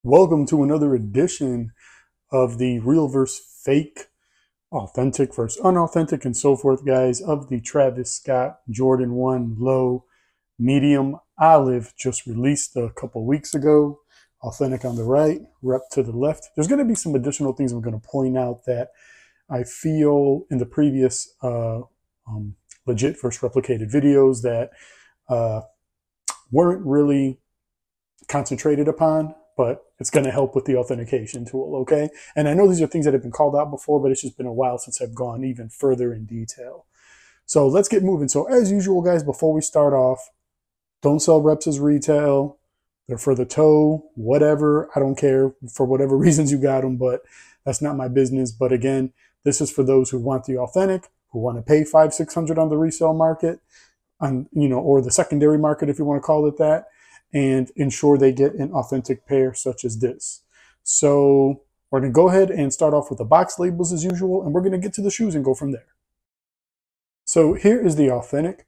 Welcome to another edition of the real versus fake, authentic versus unauthentic, and so forth, guys, of the Travis Scott Jordan 1 Low Medium Olive, just released a couple weeks ago. Authentic on the right, rep to the left. There's going to be some additional things I'm going to point out that I feel in the previous legit versus replicated videos that weren't really concentrated upon, but it's going to help with the authentication tool, okay? And I know these are things that have been called out before, but it's just been a while since I've gone even further in detail. So let's get moving. So as usual, guys, before we start off, don't sell reps as retail. They're for the toe, whatever. I don't care for whatever reasons you got them, but that's not my business. But again, this is for those who want the authentic, who want to pay $500-600 on the resale market, or the secondary market, if you want to call it that, and ensure they get an authentic pair such as this. So we're going to go ahead and start off with the box labels as usual, and we're going to get to the shoes and go from there. So here is the authentic.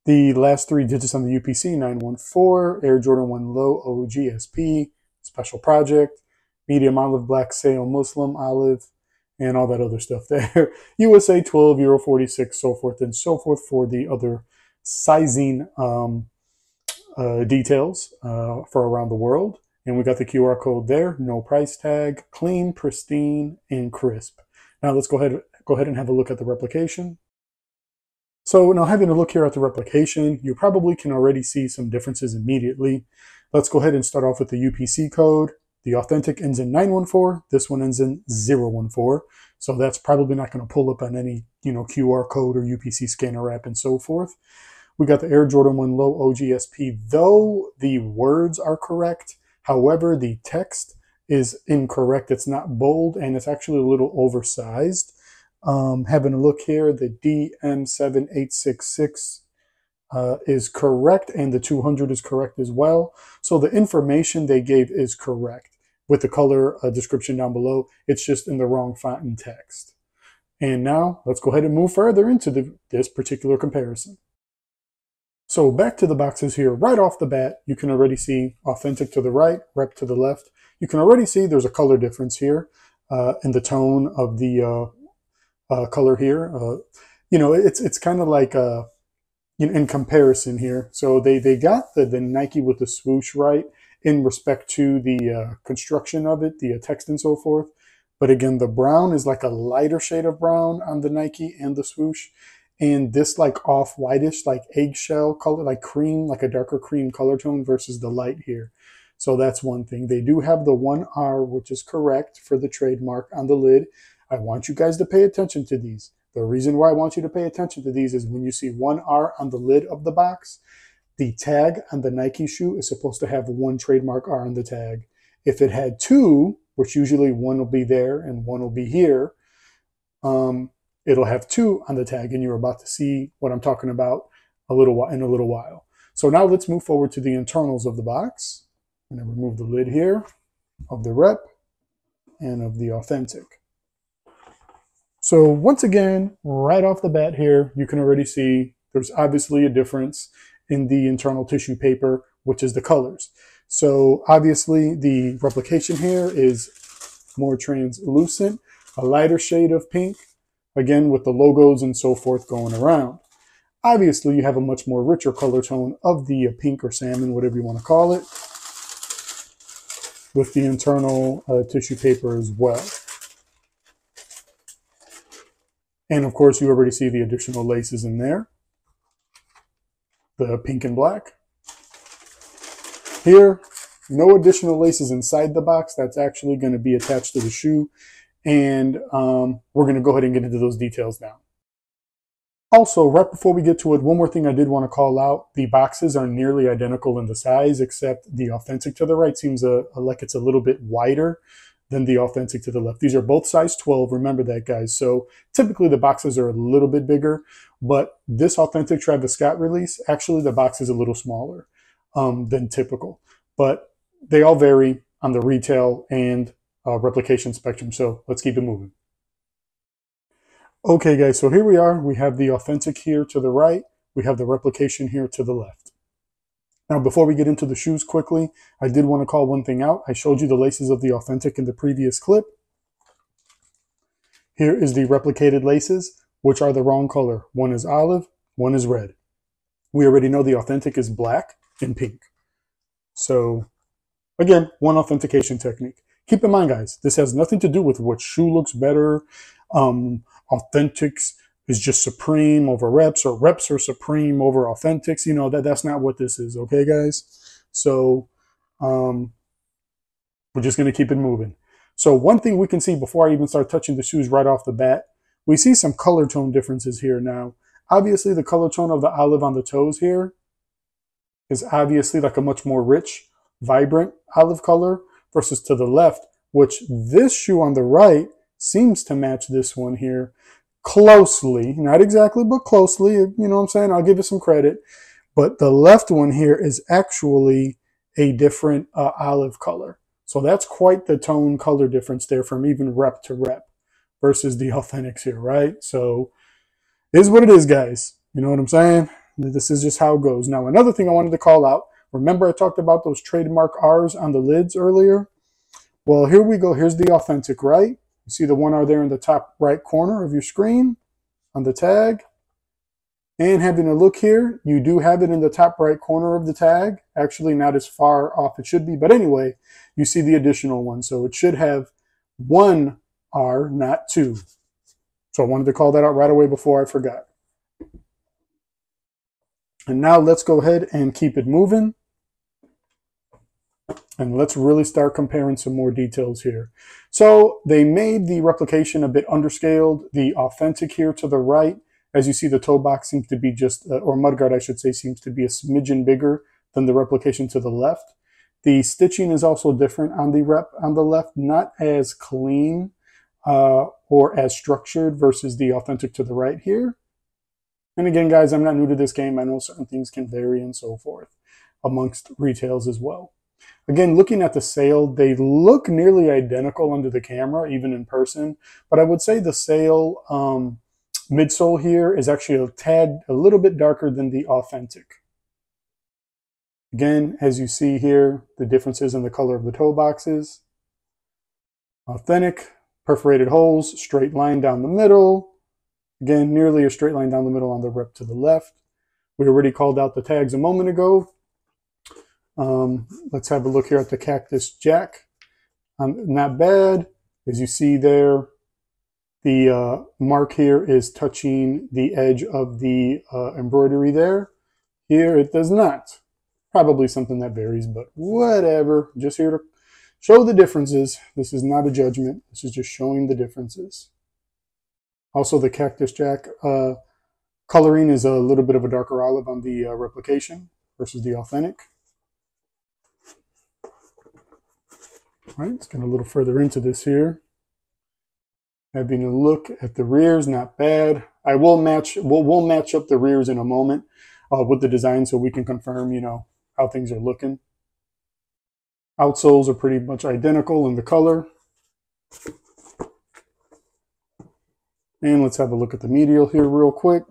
The last three digits on the UPC, 914, Air Jordan 1 Low OGSP, Special Project, Medium Olive, Black Sale, Muslim Olive, and all that other stuff there. USA 12, Euro 46, so forth and so forth for the other sizing details for around the world. And we got the QR code there, no price tag, clean, pristine, and crisp. Now let's go ahead and have a look at the replication. So now having a look here at the replication, you probably can already see some differences immediately. Let's go ahead and start off with the UPC code. The authentic ends in 914. This one ends in 014. So that's probably not going to pull up on any, QR code or UPC scanner app and so forth. We got the Air Jordan 1 Low OGSP, though the words are correct. However, the text is incorrect. It's not bold, and it's actually a little oversized. Having a look here, the DM7866 is correct, and the 200 is correct as well. So the information they gave is correct with the color description down below. It's just in the wrong font and text. And now let's go ahead and move further into this particular comparison. So back to the boxes here, right off the bat, you can already see authentic to the right, rep to the left. You can already see there's a color difference here in the tone of the color here. It's kind of like in comparison here. So they got the Nike with the swoosh right in respect to the construction of it, the text and so forth. But again, the brown is like a lighter shade of brown on the Nike and the swoosh. And this like off-whitish, like eggshell color, like cream, like a darker cream color tone versus the light here. So that's one thing. They do have the 1R, which is correct for the trademark on the lid. I want you guys to pay attention to these. The reason why I want you to pay attention to these is when you see 1R on the lid of the box, the tag on the Nike shoe is supposed to have one trademark R on the tag. If it had two, which usually one will be there and one will be here, it'll have two on the tag, and you're about to see what I'm talking about in a little while. So now let's move forward to the internals of the box. I'm going to remove the lid here of the rep and of the authentic. So once again, right off the bat here, you can already see there's obviously a difference in the internal tissue paper, which is the colors. So obviously the replication here is more translucent, a lighter shade of pink, again with the logos and so forth going around. Obviously you have a much more richer color tone of the pink or salmon, whatever you want to call it, with the internal tissue paper as well. And of course you already see the additional laces in there, the pink and black. Here, no additional laces inside the box. That's actually going to be attached to the shoe. And we're going to go ahead and get into those details now. Also, right before we get to it, one more thing I did want to call out. The boxes are nearly identical in the size, except the authentic to the right seems like it's a little bit wider than the authentic to the left. These are both size 12. Remember that, guys. So typically the boxes are a little bit bigger, but this authentic Travis Scott release, actually the box is a little smaller than typical. But they all vary on the retail and replication spectrum. So let's keep it moving. Okay, guys, so here we are. We have the authentic here to the right. We have the replication here to the left. Now, before we get into the shoes quickly, I did want to call one thing out. I showed you the laces of the Authentic in the previous clip. Here is the replicated laces, which are the wrong color. One is olive, one is red. We already know the Authentic is black and pink. So, again, one authentication technique. Keep in mind, guys, this has nothing to do with what shoe looks better. Authentics is just supreme over reps, or reps are supreme over authentics. You know, that's not what this is, okay, guys? So we're just going to keep it moving. So one thing we can see before I even start touching the shoes right off the bat, we see some color tone differences here now. Obviously, the color tone of the olive on the toes here is obviously like a much more rich, vibrant olive color versus to the left, which this shoe on the right seems to match this one here. Closely, not exactly, but closely, you know what I'm saying? I'll give it some credit. But the left one here is actually a different olive color. So that's quite the tone color difference there from even rep to rep versus the Authentics here, right? So it is what it is, guys. You know what I'm saying? This is just how it goes. Now, another thing I wanted to call out, remember I talked about those trademark R's on the lids earlier? Well, here we go. Here's the Authentic, right? You see the 1R there in the top right corner of your screen on the tag. And having a look here, you do have it in the top right corner of the tag. Actually, not as far off it should be. But anyway, you see the additional one. So it should have 1 R, not 2. So I wanted to call that out right away before I forgot. And now let's go ahead and keep it moving. And let's really start comparing some more details here. So they made the replication a bit underscaled. The Authentic here to the right, as you see, the toe box seems to be just, or mudguard I should say, seems to be a smidgen bigger than the replication to the left. The stitching is also different on the rep on the left, not as clean or as structured versus the Authentic to the right here. And again, guys, I'm not new to this game. I know certain things can vary and so forth amongst retails as well. Again, looking at the sale, they look nearly identical under the camera, even in person. But I would say the sale midsole here is actually a little bit darker than the Authentic. Again, as you see here, the differences in the color of the toe boxes. Authentic, perforated holes, straight line down the middle. Again, nearly a straight line down the middle on the rep to the left. We already called out the tags a moment ago. Let's have a look here at the Cactus Jack. Not bad. As you see there, the mark here is touching the edge of the embroidery there. Here it does not. Probably something that varies, but whatever. Just here to show the differences. This is not a judgment. This is just showing the differences. Also, the Cactus Jack coloring is a little bit of a darker olive on the replication versus the Authentic. All right, let's get a little further into this here. Having a look at the rears, not bad. We'll match up the rears in a moment with the design so we can confirm, you know, how things are looking. Outsoles are pretty much identical in the color. And let's have a look at the medial here real quick.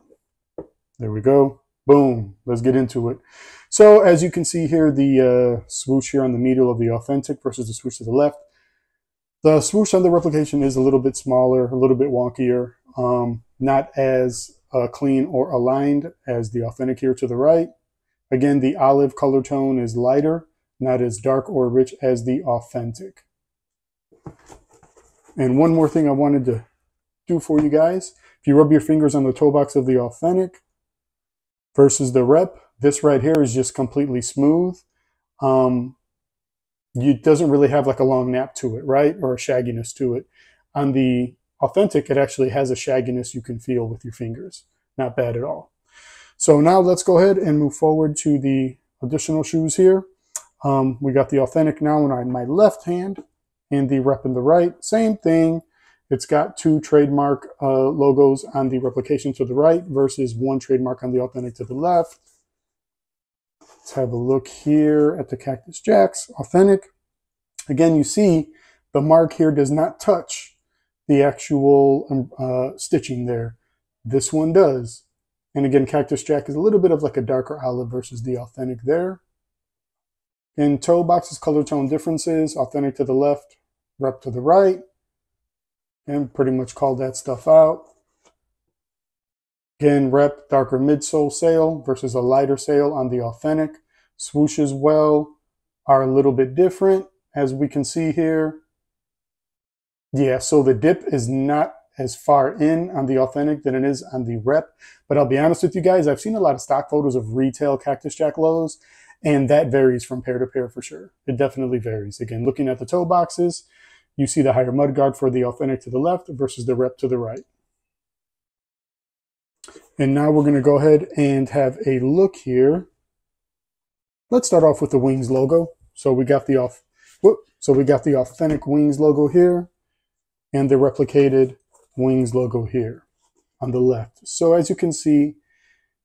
There we go. Boom. Let's get into it. So as you can see here, the swoosh here on the medial of the Authentic versus the swoosh to the left. The swoosh on the replication is a little bit smaller, a little bit wonkier, not as clean or aligned as the Authentic here to the right. Again, the olive color tone is lighter, not as dark or rich as the Authentic. And one more thing I wanted to do for you guys. If you rub your fingers on the toe box of the Authentic versus the rep, this right here is just completely smooth. It doesn't really have like a long nap to it, right? Or a shagginess to it. On the Authentic, it actually has a shagginess you can feel with your fingers. Not bad at all. So now let's go ahead and move forward to the additional shoes here. We got the Authentic now on my left hand and the rep in the right. Same thing. It's got 2 trademark logos on the replication to the right versus 1 trademark on the Authentic to the left. Let's have a look here at the Cactus Jacks Authentic. Again, you see the mark here does not touch the actual stitching there. This one does. And again, Cactus Jack is a little bit of like a darker olive versus the Authentic there. In toe boxes, color tone differences, authentic to the left, rep to the right, and pretty much call that stuff out. Again, rep darker midsole sail versus a lighter sail on the authentic. Swoosh as well are a little bit different, as we can see here. Yeah, so the dip is not as far in on the authentic than it is on the rep. But I'll be honest with you guys, I've seen a lot of stock photos of retail Cactus Jack lows, and that varies from pair to pair for sure. It definitely varies. Again, looking at the toe boxes, you see the higher mudguard for the authentic to the left versus the rep to the right. And now we're going to go ahead and have a look here. Let's start off with the Wings logo. So we got the authentic Wings logo here and the replicated Wings logo here on the left. So as you can see,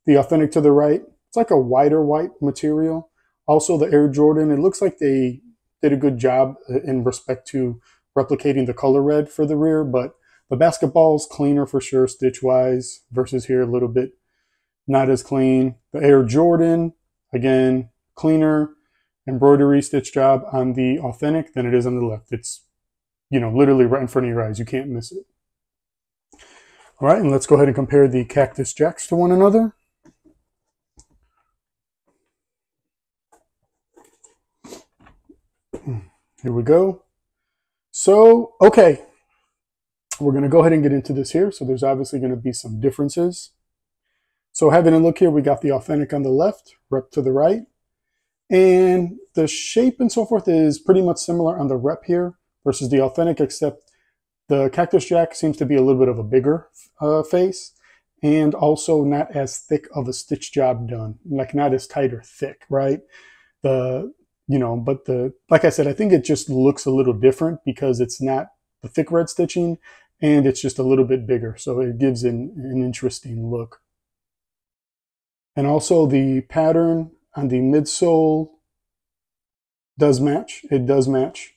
the authentic to the right, it's like a wider white material. Also the Air Jordan, it looks like they did a good job in respect to replicating the color red for the rear, but the basketball's cleaner for sure stitch-wise versus here a little bit not as clean. The Air Jordan, again, cleaner embroidery stitch job on the authentic than it is on the left. It's, you know, literally right in front of your eyes. You can't miss it. All right, and let's go ahead and compare the Cactus Jacks to one another. Here we go. So, okay. We're going to go ahead and get into this here. So there's obviously going to be some differences. So having a look here, we got the authentic on the left, rep to the right. And the shape and so forth is pretty much similar on the rep here versus the authentic, except the Cactus Jack seems to be a little bit of a bigger face and also not as thick of a stitch job done, like not as tight or thick, right? Like I said, I think it just looks a little different because it's not the thick red stitching and it's just a little bit bigger. So it gives an interesting look. And also the pattern on the midsole does match. It does match.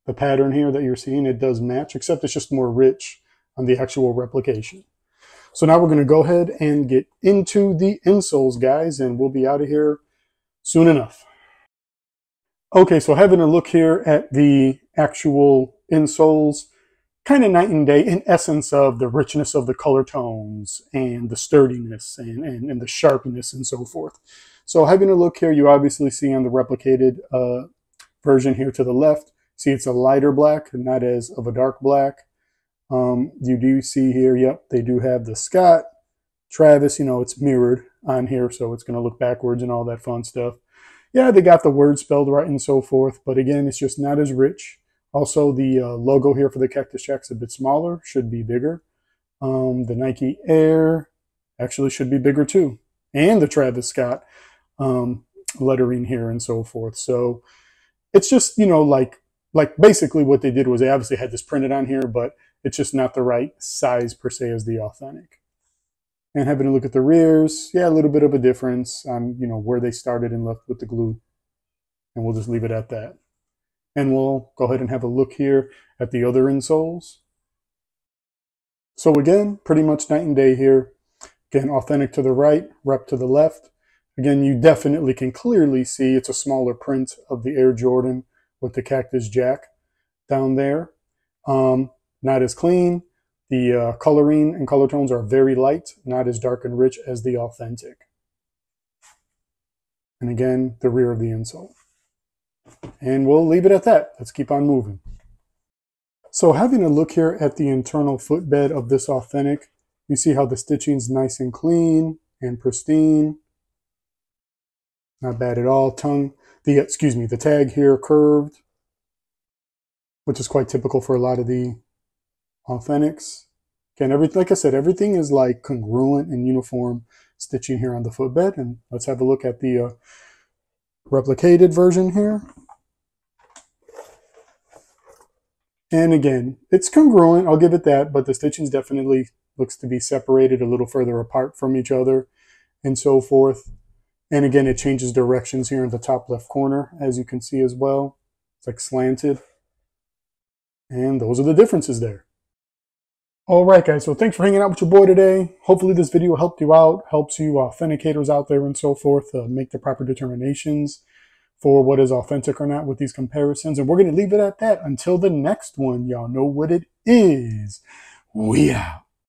The pattern here that you're seeing, it does match, except it's just more rich on the actual replication. So now we're going to go ahead and get into the insoles, guys, and we'll be out of here soon enough. Okay, so having a look here at the actual insoles, kind of night and day in essence of the richness of the color tones and the sturdiness and the sharpness and so forth. So having a look here, you obviously see on the replicated version here to the left, see it's a lighter black, not as of a dark black. You do see here, yep, they do have the Scott, Travis, you know, it's mirrored on here, so it's going to look backwards and all that fun stuff. Yeah, they got the word spelled right and so forth, but again, it's just not as rich. Also, the logo here for the Cactus Jack's a bit smaller, should be bigger. The Nike Air actually should be bigger too. And the Travis Scott lettering here and so forth. So it's just, you know, like basically what they did was they obviously had this printed on here, but it's just not the right size per se as the authentic. And having a look at the rears, yeah, a little bit of a difference on, you know, where they started and left with the glue. And we'll just leave it at that. And we'll go ahead and have a look here at the other insoles. So again, pretty much night and day here. Again, authentic to the right, rep to the left. Again, you definitely can clearly see it's a smaller print of the Air Jordan with the Cactus Jack down there. Not as clean. The coloring and color tones are very light, not as dark and rich as the authentic. And again, the rear of the insole. And we'll leave it at that. Let's keep on moving. So having a look here at the internal footbed of this authentic, you see how the stitching's nice and clean and pristine. Not bad at all. The tag here curved, which is quite typical for a lot of the authentics. Again, like I said, everything is like congruent and uniform stitching here on the footbed. And let's have a look at the replicated version here. And again, it's congruent, I'll give it that, but the stitching definitely looks to be separated a little further apart from each other and so forth. And again, it changes directions here in the top left corner, as you can see as well. It's like slanted. And those are the differences there. All right, guys, so thanks for hanging out with your boy today. Hopefully this video helped you out, helps you authenticators out there and so forth make the proper determinations for what is authentic or not with these comparisons. And we're going to leave it at that until the next one. Y'all know what it is. We out.